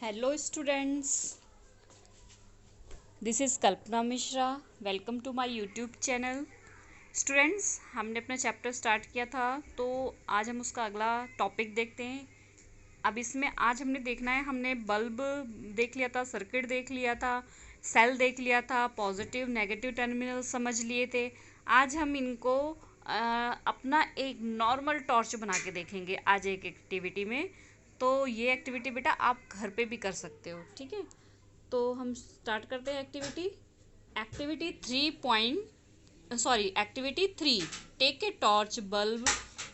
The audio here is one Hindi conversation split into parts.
Hello students, this is Kalpana Mishra. Welcome to my YouTube channel. Students, हमने अपना चैप्टर स्टार्ट किया था, तो आज हम उसका अगला टॉपिक देखते हैं। अब इसमें आज हमने देखना है, हमने बल्ब देख लिया था, सर्किट देख लिया था, सेल देख लिया था, पॉजिटिव नेगेटिव टर्मिनल समझ लिए थे। आज हम इनको अपना एक नॉर्मल टॉर्च बना के देखेंगे आज एक एक्टिविटी में। तो ये एक्टिविटी बेटा आप घर पे भी कर सकते हो, ठीक है। तो हम स्टार्ट करते हैं activity. Activity three, take a torch bulb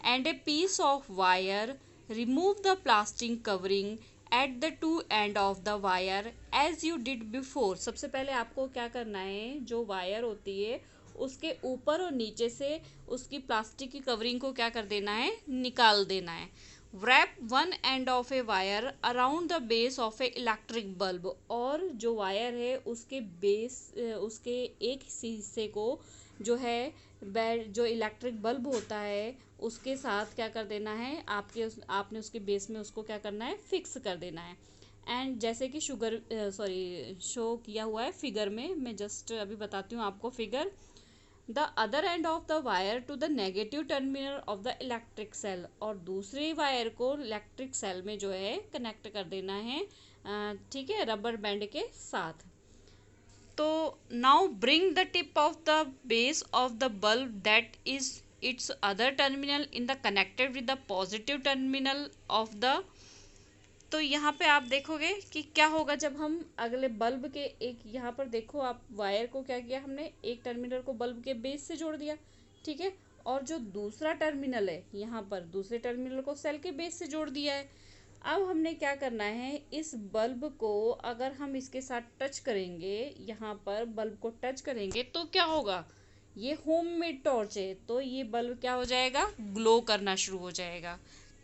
and a piece of wire, remove the plastic covering at the two end of the wire as you did before. सबसे पहले आपको क्या करना है, जो वायर होती है उसके ऊपर और नीचे से उसकी प्लास्टिक की कवरिंग को क्या कर देना है, निकाल देना है। wrap one end of a wire around the base of a electric bulb, और जो वायर है उसके बेस उसके एक हिस्से को जो है जो इलेक्ट्रिक बल्ब होता है उसके साथ क्या कर देना है, आपने उसके बेस में उसको क्या करना है, फिक्स कर देना है। एंड जैसे कि शो किया हुआ है फिगर में, मैं जस्ट अभी बताती हूँ आपको figure. The other end of the wire to the negative terminal of the electric cell, और दूसरी वायर को इलेक्ट्रिक सेल में जो है कनेक्ट कर देना है, ठीक है, रबर बैंड के साथ। तो now bring the tip of the base of the bulb that is it's other terminal in the connected with the positive terminal of the. तो यहाँ पे आप देखोगे कि क्या होगा जब हम अगले बल्ब के एक, यहाँ पर देखो आप वायर को क्या किया हमने, एक टर्मिनल को बल्ब के बेस से जोड़ दिया, ठीक है, और जो दूसरा टर्मिनल है यहाँ पर दूसरे टर्मिनल को सेल के बेस से जोड़ दिया है। अब हमने क्या करना है, इस बल्ब को अगर हम इसके साथ टच करेंगे, यहाँ पर बल्ब को टच करेंगे तो क्या होगा, ये होममेड टॉर्च है तो ये बल्ब क्या हो जाएगा, ग्लो करना शुरू हो जाएगा,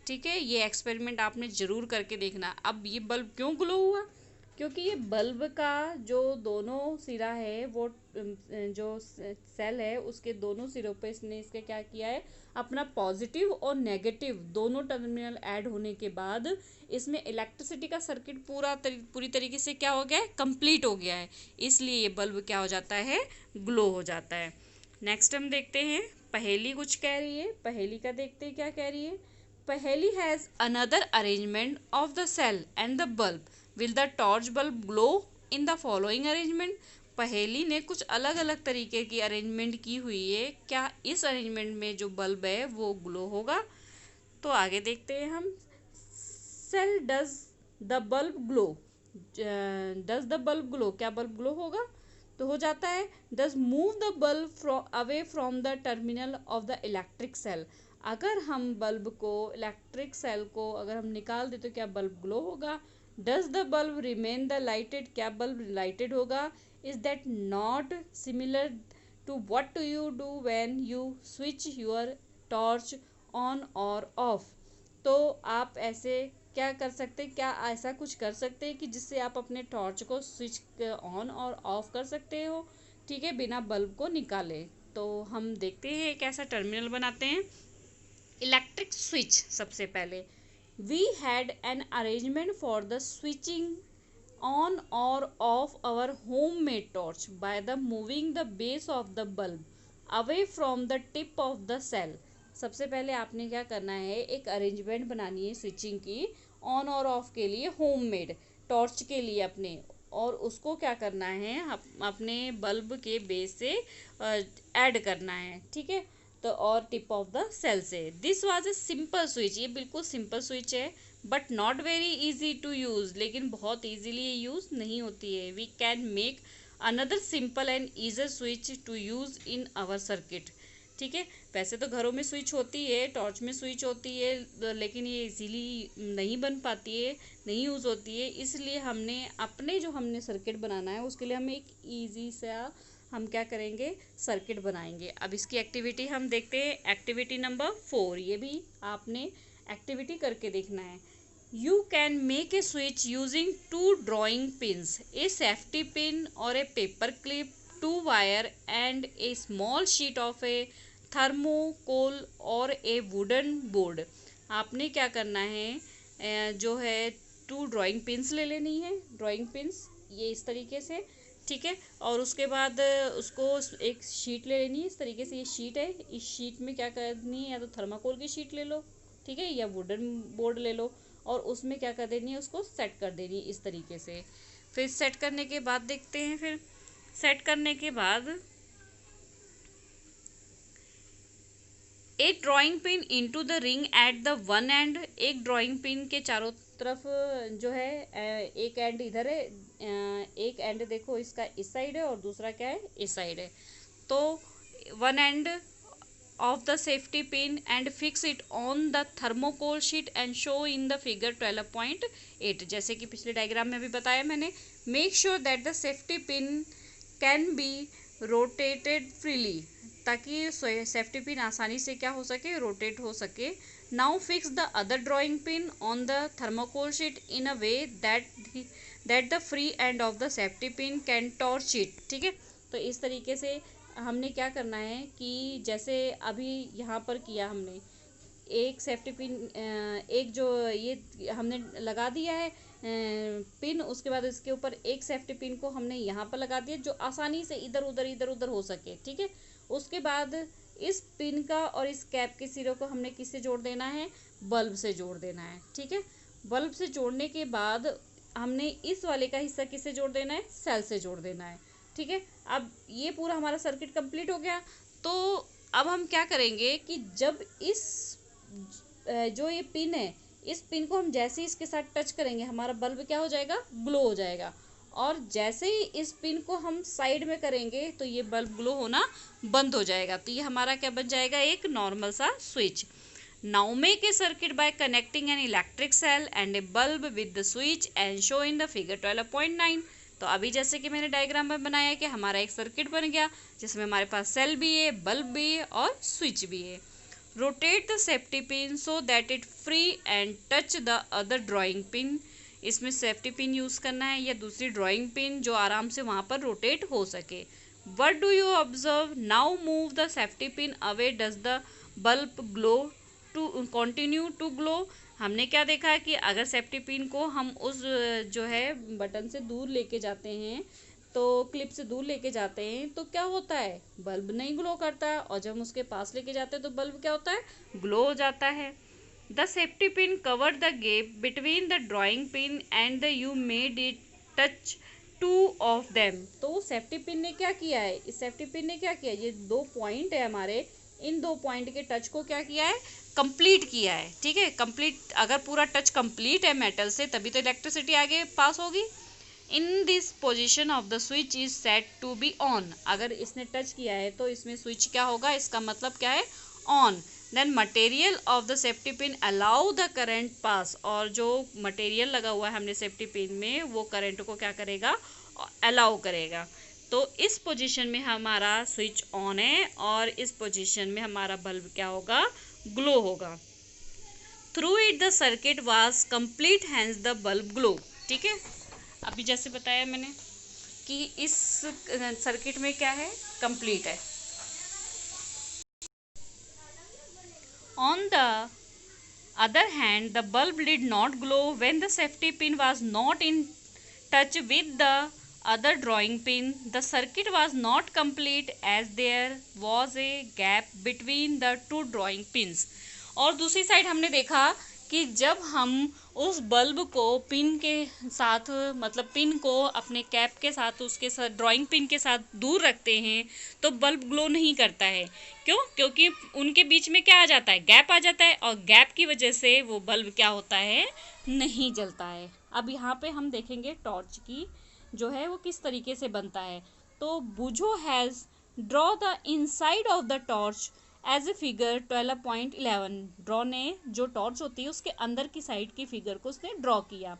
ठीक है। ये एक्सपेरिमेंट आपने ज़रूर करके देखना। अब ये बल्ब क्यों ग्लो हुआ, क्योंकि ये बल्ब का जो दोनों सिरा है वो जो सेल है उसके दोनों सिरों पे इसने इसका क्या किया है, अपना पॉजिटिव और नेगेटिव दोनों टर्मिनल ऐड होने के बाद इसमें इलेक्ट्रिसिटी का सर्किट पूरी तरीके से क्या हो गया है, कंप्लीट हो गया है, इसलिए ये बल्ब क्या हो जाता है, ग्लो हो जाता है। नेक्स्ट हम देखते हैं पहेली कुछ कह रही है, पहेली का देखते हैं क्या कह रही है। Paheli has another arrangement of the cell and the bulb. Will the torch bulb glow in the following arrangement? पहेली ने कुछ अलग अलग तरीके की अरेंजमेंट की हुई है, क्या इस अरेंजमेंट में जो बल्ब है वो ग्लो होगा? तो आगे देखते हैं हम। Cell does the bulb glow, does the bulb glow, क्या बल्ब ग्लो होगा? तो हो जाता है does move the bulb away from the terminal of the electric cell. अगर हम बल्ब को इलेक्ट्रिक सेल को अगर हम निकाल दे तो क्या बल्ब ग्लो होगा? Does the bulb remain the lighted, क्या बल्ब लाइटेड होगा? Is that not similar to what do you do when you switch your torch on और ऑफ? तो आप ऐसे क्या कर सकते हैं, क्या ऐसा कुछ कर सकते हैं कि जिससे आप अपने टॉर्च को स्विच ऑन और ऑफ कर सकते हो, ठीक है, बिना बल्ब को निकाले। तो हम देखते हैं एक ऐसा टर्मिनल बनाते हैं। इलेक्ट्रिक स्विच, सबसे पहले we had an arrangement for the switching on और off our home made torch by the moving the base of the bulb away from the tip of the cell. सबसे पहले आपने क्या करना है, एक अरेंजमेंट बनानी है स्विचिंग की ऑन और ऑफ के लिए, होम मेड टॉर्च के लिए अपने, और उसको क्या करना है, अपने बल्ब के बेस से ऐड करना है, ठीक है, तो और टिप ऑफ द सेल से। This was a simple switch, ये बिल्कुल सिंपल स्विच है, but not very easy to use, लेकिन बहुत इजीली ये यूज़ नहीं होती है। We can make another simple and easier switch to use in our circuit, ठीक है। वैसे तो घरों में स्विच होती है, टॉर्च में स्विच होती है, लेकिन ये इजीली नहीं बन पाती है, नहीं यूज़ होती है, इसलिए हमने अपने जो हमने सर्किट बनाना है उसके लिए हम एक ईजी सा हम क्या करेंगे, सर्किट बनाएंगे। अब इसकी एक्टिविटी हम देखते हैं, एक्टिविटी नंबर 4, ये भी आपने एक्टिविटी करके देखना है। You can make a switch using 2 drawing pins, a safety pin और a paper clip, 2 wire and a small sheet of a thermocol और ए वुडन बोर्ड। आपने क्या करना है, जो है 2 ड्राइंग पिन्स ले लेनी है, ड्राइंग पिन्स ये इस तरीके से, ठीक है। और उसके बाद उसको एक शीट ले लेनी है, इस तरीके से ये शीट है, इस शीट में क्या करनी है, या तो थर्माकोल की शीट ले लो, ठीक है, या वुडन बोर्ड ले लो, और उसमें क्या कर देनी है, उसको सेट कर देनी है इस तरीके से। फिर सेट करने के बाद देखते हैं, फिर सेट करने के बाद एक drawing pin into the ring at the one and, एक ड्राइंग पिन के चारों तरफ जो है एक एंड इधर है, एक एंड देखो इसका इस साइड है और दूसरा क्या है, इस साइड है। तो one and of the safety pin and fix it on the thermocol sheet and show in the figure 12.8। जैसे कि पिछले डायग्राम में भी बताया मैंने, make sure that the safety pin can be rotated freely, ताकि सेफ्टी पिन आसानी से क्या हो सके, रोटेट हो सके। Now fix the other drawing pin on the thermocol sheet in a way that the free and of the safety pin can torch it, ठीक है। तो इस तरीके से हमने क्या करना है कि जैसे अभी यहाँ पर किया हमने, एक सेफ्टी पिन, एक जो ये हमने लगा दिया है पिन, उसके बाद इसके ऊपर एक सेफ्टी पिन को हमने यहाँ पर लगा दिया जो आसानी से इधर उधर हो सके, ठीक है। उसके बाद इस पिन का और इस कैप के सिरों को हमने किससे जोड़ देना है, बल्ब से जोड़ देना है, ठीक है। बल्ब से जोड़ने के बाद हमने इस वाले का हिस्सा किससे जोड़ देना है, सेल से जोड़ देना है, ठीक है। अब ये पूरा हमारा सर्किट कंप्लीट हो गया। तो अब हम क्या करेंगे कि जब इस जो ये पिन है, इस पिन को हम जैसे ही इसके साथ टच करेंगे हमारा बल्ब क्या हो जाएगा, ग्लो हो जाएगा। और जैसे ही इस पिन को हम साइड में करेंगे तो ये बल्ब ग्लो होना बंद हो जाएगा। तो ये हमारा क्या बन जाएगा, एक नॉर्मल सा switch. Now make a circuit by connecting an electric cell and a bulb with the switch and show in the figure 12.9। तो अभी जैसे कि मैंने डायग्राम में बनाया कि हमारा एक सर्किट बन गया जिसमें हमारे पास सेल भी है, बल्ब भी है और स्विच भी है। Rotate the safety pin so that it free and touch the other drawing pin. इसमें सेफ्टी पिन यूज़ करना है या दूसरी ड्राइंग पिन जो आराम से वहाँ पर रोटेट हो सके। What do you observe, now move the safety pin away, does the bulb glow to continue to glow. हमने क्या देखा कि अगर सेफ्टी पिन को हम उस जो है बटन से दूर लेके जाते हैं, तो क्लिप से दूर लेके जाते हैं तो क्या होता है, बल्ब नहीं ग्लो करता है, और जब हम उसके पास लेके जाते हैं तो बल्ब क्या होता है, ग्लो हो जाता है। The safety pin cover the gap between the drawing pin and the you made it touch two of them. तो सेफ्टी पिन ने क्या किया है, इस सेफ्टी पिन ने क्या किया, ये 2 पॉइंट है हमारे, इन 2 पॉइंट के टच को क्या किया है, कंप्लीट किया है, ठीक है। कंप्लीट, अगर पूरा टच कंप्लीट है मेटल से तभी तो इलेक्ट्रिसिटी आगे पास होगी। In this position of the switch is set to be on. अगर इसने टच किया है तो इसमें स्विच क्या होगा, इसका मतलब क्या है, on. Then material of the safety pin allow the current pass. और जो मटेरियल लगा हुआ है हमने सेफ्टी पिन में वो करंट को क्या करेगा, अलाउ करेगा। तो इस पोजीशन में हमारा स्विच ऑन है और इस पोजीशन में हमारा बल्ब क्या होगा, ग्लो होगा। Through it the circuit was complete hence the bulb glow, ठीक है। अभी जैसे बताया मैंने कि इस सर्किट में क्या है, कंप्लीट है। On the other hand the bulb did not glow when the safety pin was not in touch with the other drawing pin. The circuit was not complete as there was a gap between the 2 drawing pins. और दूसरी साइड हमने देखा कि जब हम उस बल्ब को पिन के साथ, मतलब पिन को अपने कैप के साथ उसके साथ ड्राइंग पिन के साथ दूर रखते हैं तो बल्ब ग्लो नहीं करता है। क्यों, क्योंकि उनके बीच में क्या आ जाता है, गैप आ जाता है, और गैप की वजह से वो बल्ब क्या होता है, नहीं जलता है। अब यहाँ पे हम देखेंगे टॉर्च की जो है वो किस तरीके से बनता है। तो Boojho has draw the inside of the torch as a figure 12.11। Draw ने जो टॉर्च होती है उसके अंदर की साइड की फिगर को उसने ड्रॉ किया।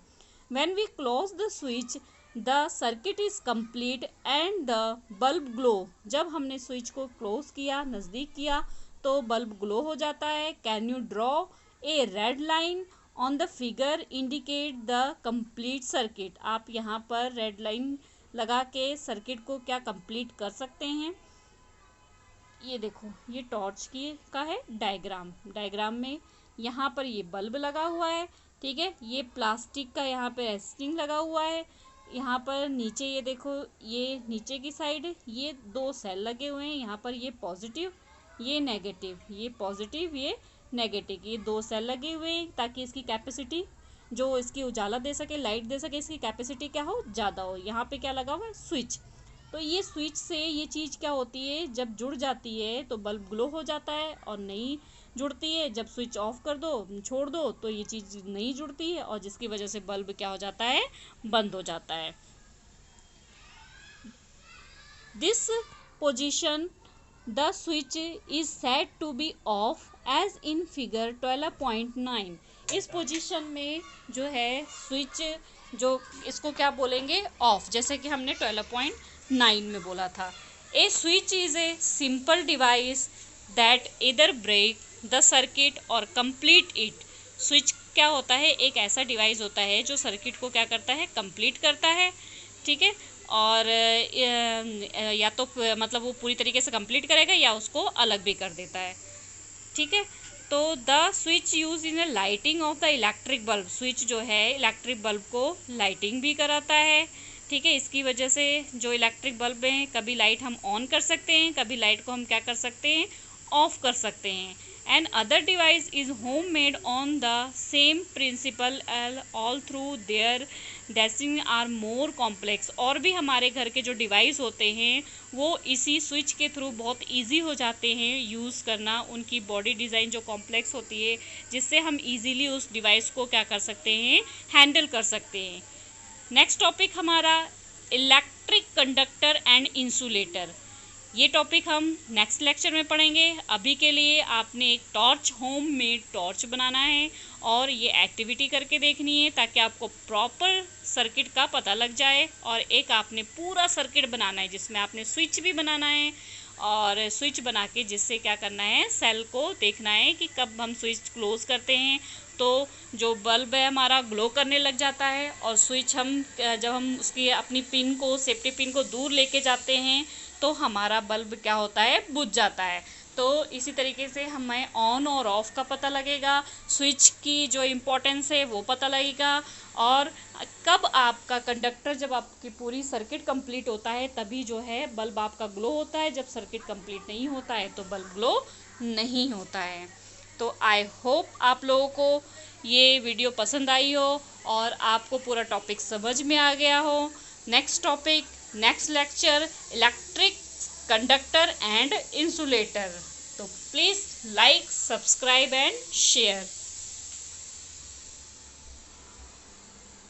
When we close the switch the circuit is complete and the bulb glow. जब हमने स्विच को क्लोज किया, नज़दीक किया, तो बल्ब ग्लो हो जाता है। Can you draw a red line on the figure indicate the complete circuit. आप यहाँ पर रेड लाइन लगा के सर्किट को क्या कंप्लीट कर सकते हैं। ये देखो, ये टॉर्च की का है डायग्राम। डायग्राम में यहाँ पर ये बल्ब लगा हुआ है, ठीक है। ये प्लास्टिक का यहाँ पे रेस्टिंग लगा हुआ है। यहाँ पर नीचे ये देखो, ये नीचे की साइड ये 2 सेल लगे हुए हैं। यहाँ पर ये पॉजिटिव, ये नेगेटिव, ये पॉजिटिव, ये नेगेटिव, ये 2 सेल लगे हुए हैं ताकि इसकी कैपेसिटी, जो इसकी उजाला दे सके, लाइट दे सके, इसकी कैपेसिटी क्या हो, ज़्यादा हो। यहाँ पे क्या लगा हुआ है, स्विच। तो ये स्विच से ये चीज़ क्या होती है, जब जुड़ जाती है तो बल्ब ग्लो हो जाता है, और नहीं जुड़ती है, जब स्विच ऑफ कर दो, छोड़ दो, तो ये चीज़ नहीं जुड़ती है, और जिसकी वजह से बल्ब क्या हो जाता है, बंद हो जाता है। This position the switch is said to be off as in figure 12.9। इस पोजीशन में जो है स्विच, जो इसको क्या बोलेंगे, ऑफ, जैसे कि हमने 12.9 में बोला था। A switch is a simple device that either break the circuit और कंप्लीट इट। स्विच क्या होता है, एक ऐसा डिवाइस होता है जो सर्किट को क्या करता है, कंप्लीट करता है, ठीक है। और या तो मतलब वो पूरी तरीके से कंप्लीट करेगा या उसको अलग भी कर देता है, ठीक है। तो the switch use in lighting of the electric bulb. Switch जो है इलेक्ट्रिक बल्ब को लाइटिंग भी कराता है, ठीक है। इसकी वजह से जो इलेक्ट्रिक बल्ब हैं, कभी लाइट हम ऑन कर सकते हैं, कभी लाइट को हम क्या कर सकते हैं, ऑफ कर सकते हैं। And other device is home made on the same principle although their designs are more complex. और भी हमारे घर के जो डिवाइस होते हैं वो इसी स्विच के थ्रू बहुत इजी हो जाते हैं यूज़ करना। उनकी बॉडी डिज़ाइन जो कॉम्प्लेक्स होती है, जिससे हम इजीली उस डिवाइस को क्या कर सकते हैं, हैंडल कर सकते हैं। नेक्स्ट टॉपिक हमारा इलेक्ट्रिक कंडक्टर एंड इंसुलेटर। ये टॉपिक हम नेक्स्ट लेक्चर में पढ़ेंगे। अभी के लिए आपने एक टॉर्च, होम मेड टॉर्च बनाना है और ये एक्टिविटी करके देखनी है ताकि आपको प्रॉपर सर्किट का पता लग जाए। और एक आपने पूरा सर्किट बनाना है जिसमें आपने स्विच भी बनाना है, और स्विच बना के जिससे क्या करना है, सेल को देखना है कि कब हम स्विच क्लोज करते हैं तो जो बल्ब है हमारा ग्लो करने लग जाता है, और स्विच हम जब हम उसकी अपनी पिन को, सेफ्टी पिन को दूर लेके जाते हैं तो हमारा बल्ब क्या होता है, बुझ जाता है। तो इसी तरीके से हमें ऑन और ऑफ का पता लगेगा, स्विच की जो इम्पोर्टेंस है वो पता लगेगा, और कब आपका कंडक्टर, जब आपकी पूरी सर्किट कंप्लीट होता है तभी जो है बल्ब आपका ग्लो होता है, जब सर्किट कंप्लीट नहीं होता है तो बल्ब ग्लो नहीं होता है। तो आई होप आप लोगों को ये वीडियो पसंद आई हो और आपको पूरा टॉपिक समझ में आ गया हो। Next topic, next lecture, electric conductor and insulator. तो please like, subscribe and share.